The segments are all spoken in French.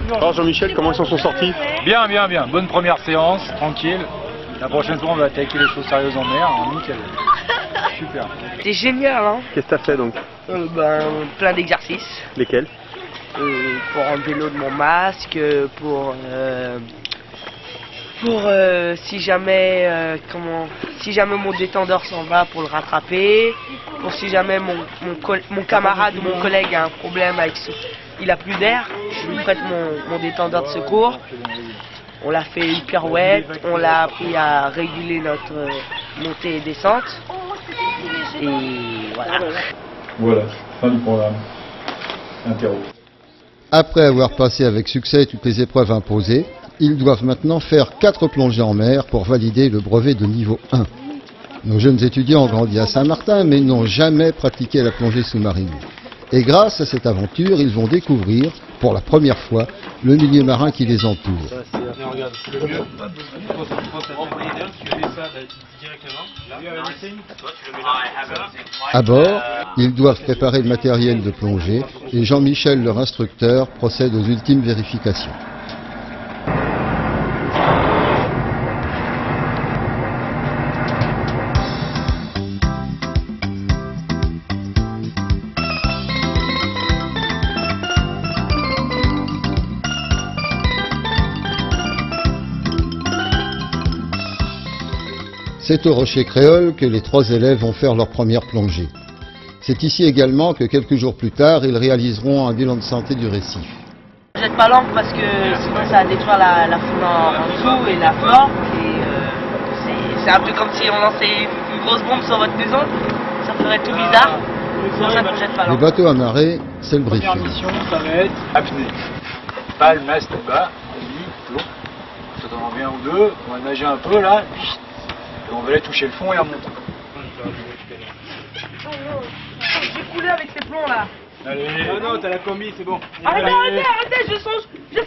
Alors Jean-Michel, comment ils s'en sont sortis? Bien, bien, bien. Bonne première séance, tranquille. La prochaine fois, on va attaquer les choses sérieuses en mer. Nickel. Super. C'est génial, hein. Qu'est-ce que t'as fait donc? Plein d'exercices. Lesquels? Pour enlever l'eau de mon masque, pour si jamais mon détendeur s'en va, pour le rattraper, pour si jamais mon camarade ou mon collègue a un problème avec il a plus d'air, je lui prête mon détendeur de secours. On l'a fait une pirouette, on l'a appris à réguler notre montée et descente. Et voilà. Voilà, fin du programme. Interro. Après avoir passé avec succès toutes les épreuves imposées, ils doivent maintenant faire 4 plongées en mer pour valider le brevet de niveau 1. Nos jeunes étudiants ont grandi à Saint-Martin mais n'ont jamais pratiqué la plongée sous-marine. Et grâce à cette aventure, ils vont découvrir, pour la première fois, le milieu marin qui les entoure. À bord, ils doivent préparer le matériel de plongée et Jean-Michel, leur instructeur, procède aux ultimes vérifications. C'est au Rocher Créole que les 3 élèves vont faire leur première plongée. C'est ici également que quelques jours plus tard, ils réaliseront un bilan de santé du récif. Je jette pas l'encre parce que sinon ça va détruire la faune en dessous et la flore. C'est un peu comme si on lançait une grosse bombe sur votre maison. Ça ferait tout bizarre. C'est pour ça qu'on jette pas Les l'encre. bateaux amarrés, c'est le Première briefing. mission, ça va être apnée. Pas le masque bas, on dit, ça t'en revient un ou deux, on va nager un peu là, et on va aller toucher le fond et remonter. J'ai coulé avec ces plombs là. Allez, non, t'as la combi, c'est bon. Arrêtez, je sentais.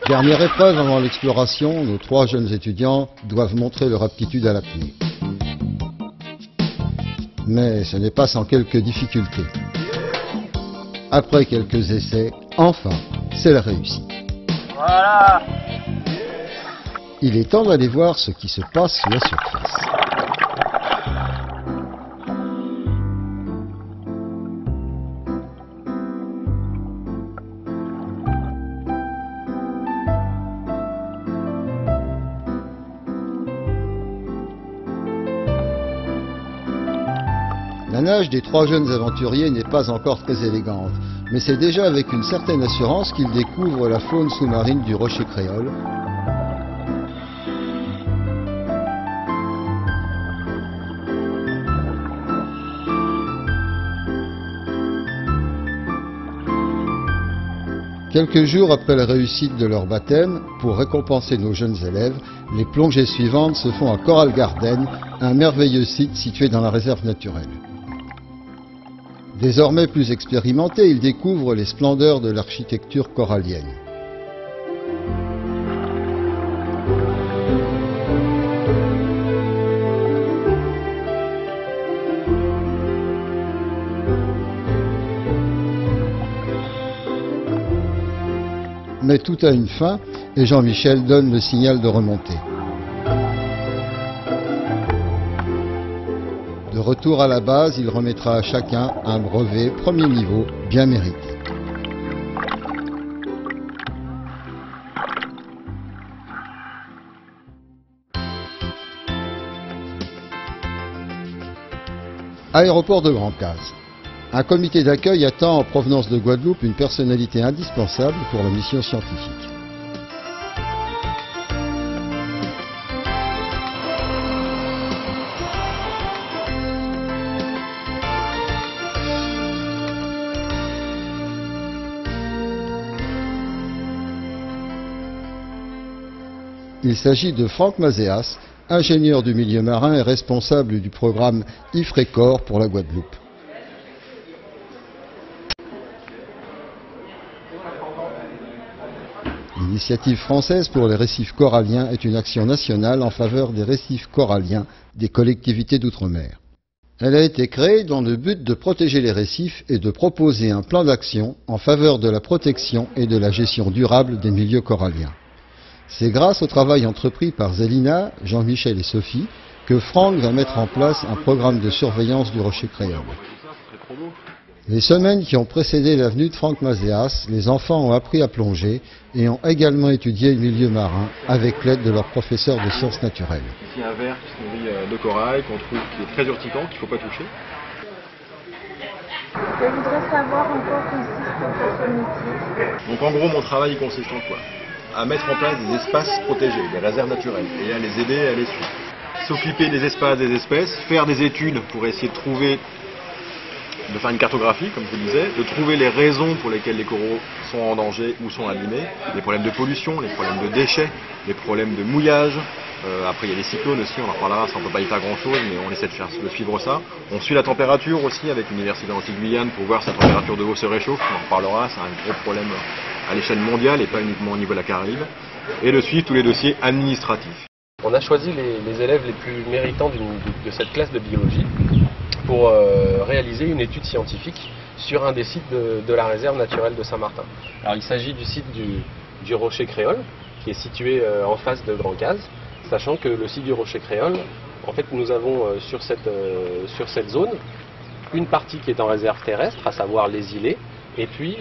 Dernière épreuve avant l'exploration, nos 3 jeunes étudiants doivent montrer leur aptitude à l'apnée. Mais ce n'est pas sans quelques difficultés. Après quelques essais, enfin, c'est la réussite. Voilà. Il est temps d'aller voir ce qui se passe sous la surface. La nage des 3 jeunes aventuriers n'est pas encore très élégante, mais c'est déjà avec une certaine assurance qu'ils découvrent la faune sous-marine du Rocher Créole. Quelques jours après la réussite de leur baptême, pour récompenser nos jeunes élèves, les plongées suivantes se font à Coral Garden, un merveilleux site situé dans la réserve naturelle. Désormais plus expérimentés, ils découvrent les splendeurs de l'architecture corallienne. Mais tout a une fin et Jean-Michel donne le signal de remontée. De retour à la base, il remettra à chacun un brevet premier niveau bien mérité. Aéroport de Grand-Case. Un comité d'accueil attend en provenance de Guadeloupe une personnalité indispensable pour la mission scientifique. Il s'agit de Franck Mazéas, ingénieur du milieu marin et responsable du programme IFRECOR pour la Guadeloupe. L'initiative française pour les récifs coralliens est une action nationale en faveur des récifs coralliens des collectivités d'outre-mer. Elle a été créée dans le but de protéger les récifs et de proposer un plan d'action en faveur de la protection et de la gestion durable des milieux coralliens. C'est grâce au travail entrepris par Zélina, Jean-Michel et Sophie que Franck va mettre en place un programme de surveillance du rocher créole. Les semaines qui ont précédé la venue de Franck Mazéas, les enfants ont appris à plonger et ont également étudié le milieu marin avec l'aide de leur professeur de sciences naturelles. Ici un ver qui se nourrit de corail qu'on trouve qui est très urticant, qu'il ne faut pas toucher. Je voudrais savoir en quoi consiste votre métier. Donc en gros mon travail consiste en quoi? À mettre en place des espaces protégés, des réserves naturelles, et à les aider à les suivre. S'occuper des espaces des espèces, faire des études pour essayer de trouver, de faire une cartographie, comme je vous disais, de trouver les raisons pour lesquelles les coraux sont en danger ou sont abîmés, les problèmes de pollution, les problèmes de déchets, les problèmes de mouillage. Après il y a les cyclones aussi, on en reparlera, ça on ne peut pas y faire grand chose, mais on essaie de suivre ça. On suit la température aussi avec l'Université Antilles-Guyane pour voir si la température de l'eau se réchauffe, on en reparlera, c'est un gros problème à l'échelle mondiale et pas uniquement au niveau de la Caraïbe. Et de suivre tous les dossiers administratifs. On a choisi les élèves les plus méritants de cette classe de biologie pour réaliser une étude scientifique sur un des sites de la réserve naturelle de Saint-Martin. Alors il s'agit du site du Rocher Créole, qui est situé en face de Grand Case, sachant que le site du Rocher Créole, en fait nous avons sur cette zone une partie qui est en réserve terrestre, à savoir les îlets, et puis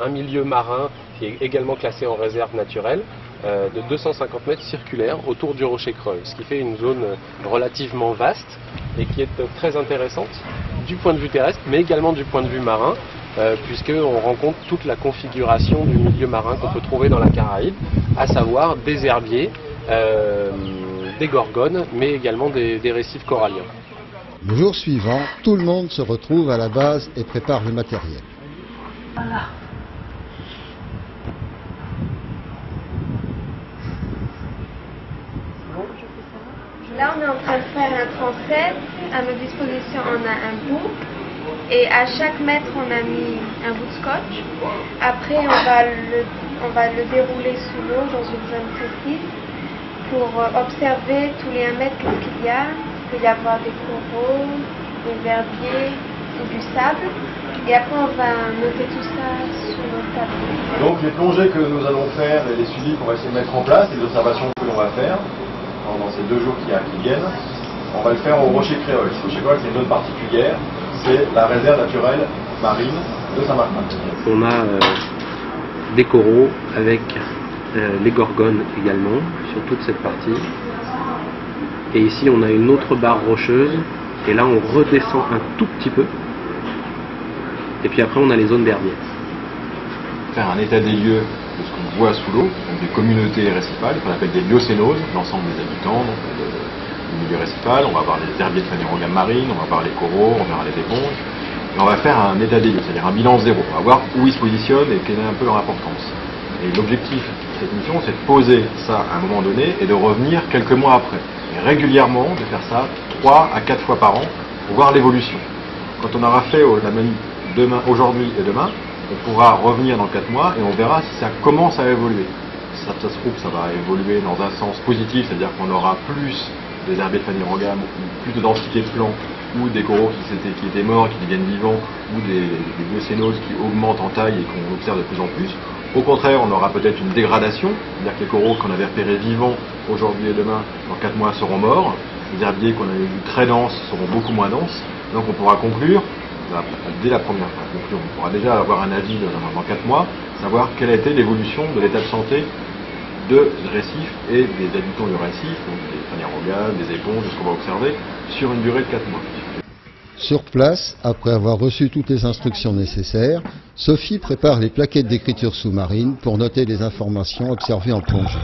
un milieu marin qui est également classé en réserve naturelle de 250 mètres circulaires autour du Rocher Créole, ce qui fait une zone relativement vaste et qui est très intéressante du point de vue terrestre, mais également du point de vue marin, puisqu'on rencontre toute la configuration du milieu marin qu'on peut trouver dans la Caraïbe, à savoir des herbiers, des gorgones, mais également des récifs coralliens. Le jour suivant, tout le monde se retrouve à la base et prépare le matériel. Voilà. Là, on est en train de faire un transept. À notre disposition, on a un bout. Et à chaque mètre, on a mis un bout de scotch. Après, on va le dérouler sous l'eau dans une zone précise pour observer tous les 1 mètre qu'est-ce qu'il y a. Il peut y avoir des coraux, des herbiers ou du sable. Et après, on va noter tout ça sur notre tableau. Donc les plongées que nous allons faire et les suivis qu'on va essayer de mettre en place, les observations que l'on va faire pendant ces 2 jours qui viennent, on va le faire au Rocher Créole. Le Rocher Créole, c'est une zone particulière, c'est la réserve naturelle marine de Saint-Martin. On a des coraux avec les gorgones également sur toute cette partie. Et ici on a une autre barre rocheuse et là on redescend un tout petit peu. Et puis après on a les zones d'herbiers. Faire un état des lieux de ce qu'on voit sous l'eau, donc des communautés récifales, qu'on appelle des biocénoses, l'ensemble des habitants du milieu récifal. On va voir les herbiers de phanérogames marines, on va voir les coraux, on verra les éponges. Et on va faire un état des lieux, c'est-à-dire un bilan zéro. On va voir où ils se positionnent et quelle est un peu leur importance. Et l'objectif de cette mission, c'est de poser ça à un moment donné et de revenir quelques mois après. Et régulièrement, de faire ça 3 à 4 fois par an pour voir l'évolution. Quand on aura fait la manip aujourd'hui et demain, on pourra revenir dans 4 mois et on verra si ça commence à évoluer. Si ça se trouve, ça va évoluer dans un sens positif, c'est-à-dire qu'on aura plus des herbiers de phanérogames, plus de densité de plants, ou des coraux qui étaient morts, qui deviennent vivants, ou des biocénoses qui augmentent en taille et qu'on observe de plus en plus. Au contraire, on aura peut-être une dégradation, c'est-à-dire que les coraux qu'on avait repérés vivants aujourd'hui et demain, dans 4 mois, seront morts. Les herbiers qu'on avait vus très denses seront beaucoup moins denses. Donc on pourra conclure, dès la première conclusion, on pourra déjà avoir un avis dans 4 mois, savoir quelle a été l'évolution de l'état de santé de récifs et des habitants du récif, donc des phanérogames, des éponges, de ce qu'on va observer, sur une durée de 4 mois. Sur place, après avoir reçu toutes les instructions nécessaires, Sophie prépare les plaquettes d'écriture sous-marine pour noter les informations observées en plongée.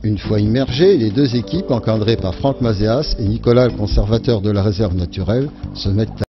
Une fois immergées, les 2 équipes, encadrées par Franck Mazéas et Nicolas, le conservateur de la réserve naturelle, se mettent à